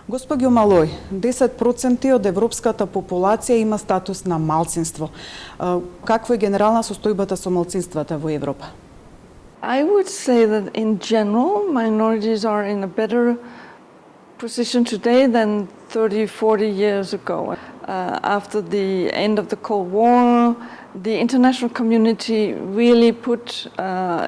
Госпоѓо Малој, 10% од европската популација има статус на малцинство. Каква е генерална состојбата со малцинствата во Европа? I would say that in general, minorities are in a better position today than 30, 40 years ago. After the end of the Cold War, the international community really put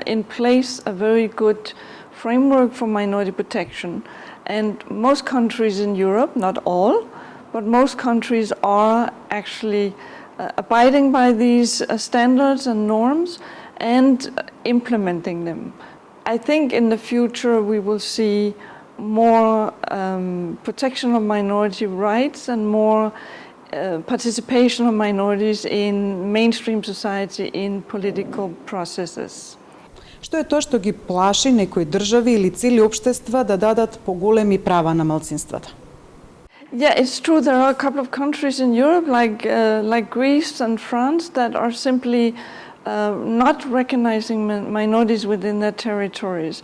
in place a very good framework for minority protection. And most countries in Europe, not all, but most countries are actually abiding by these standards and norms and implementing them. I think in the future we will see more protection of minority rights and more participation of minorities in mainstream society in political processes. Што е тоа што ги плаши некои држави или цели општества да дадат поголеми права на малцинствата? Yeah, it's true. There are a couple of countries in Europe, like Greece and France, that are simply not recognizing minorities within their territories.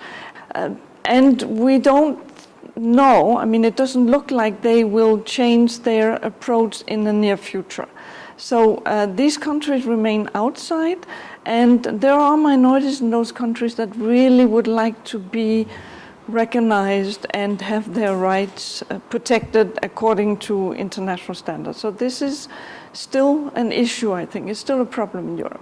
And we don't know, I mean, it doesn't look like they will change their approach in the near future. So these countries remain outside, and there are minorities in those countries that really would like to be recognized and have their rights protected according to international standards. So this is still an issue, I think. It's still a problem in Europe.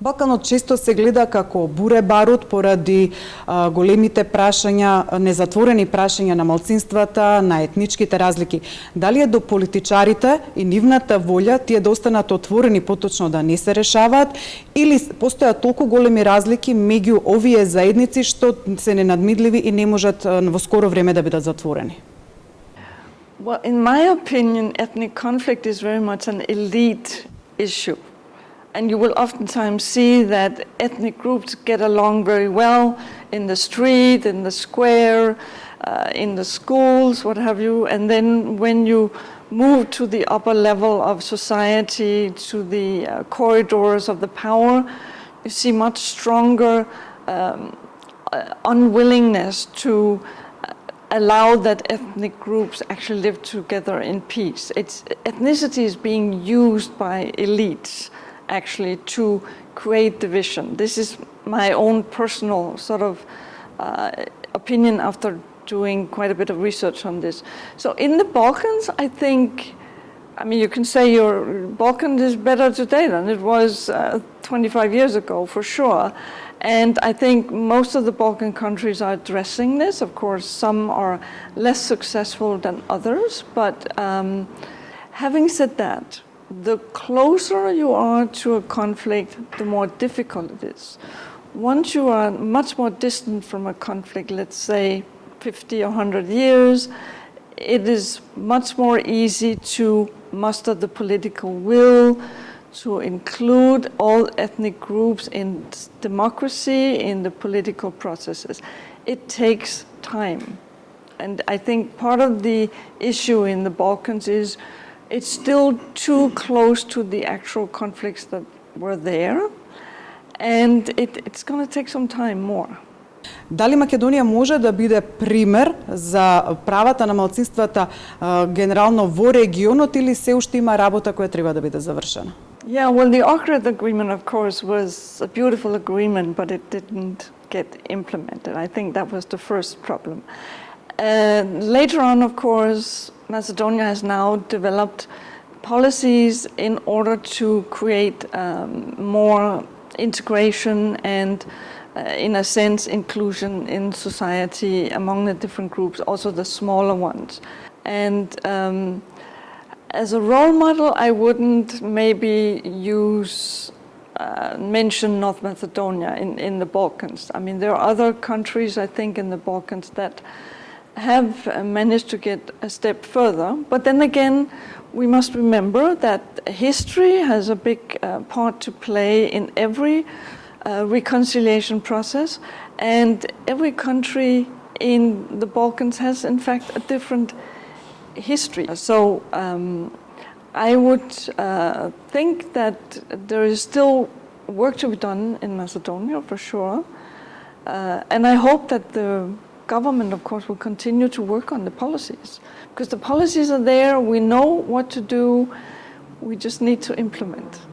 Балканот често се гледа како буре барут поради големите прашања, незатворени прашања на малцинствата, на етничките разлики. Дали е до политичарите и нивната волја тие да останат отворени, поточно да не се решаваат, или постојат толку големи разлики меѓу овие заедници што се ненадмидливи и не можат во скоро време да бидат затворени? Well, in my opinion, ethnic conflict is very much an elite issue. And you will oftentimes see that ethnic groups get along very well in the street, in the square, in the schools, what have you. And then when you move to the upper level of society, to the corridors of the power, you see much stronger unwillingness to allow that ethnic groups actually live together in peace. Ethnicity is being used by elites actually to create division. This is my own personal sort of opinion after doing quite a bit of research on this. So in the Balkans, I think, I mean, you can say your Balkans is better today than it was 25 years ago, for sure. And I think most of the Balkan countries are addressing this. Of course, some are less successful than others. But having said that, the closer you are to a conflict, the more difficult it is. Once you are much more distant from a conflict, let's say 50 or 100 years, it is much more easy to muster the political will, to include all ethnic groups in democracy, in the political processes. It takes time. And I think part of the issue in the Balkans is it's still too close to the actual conflicts that were there, and it's going to take some time more. Дали Македонија може да биде пример за правата на малцинствата генерално во регионот или се уште има работа која треба да биде завршена? Yeah, well, the Ohrid agreement, of course, was a beautiful agreement, but it didn't get implemented. I think that was the first problem. Later on, of course, Macedonia has now developed policies in order to create more integration and, in a sense, inclusion in society among the different groups, also the smaller ones. And as a role model, I wouldn't maybe mention North Macedonia in the Balkans. I mean, there are other countries, I think, in the Balkans that have managed to get a step further. But then again, we must remember that history has a big part to play in every reconciliation process, and every country in the Balkans has, in fact, a different history. So I would think that there is still work to be done in Macedonia, for sure. And I hope that the government, of course, will continue to work on the policies, because the policies are there, we know what to do, we just need to implement.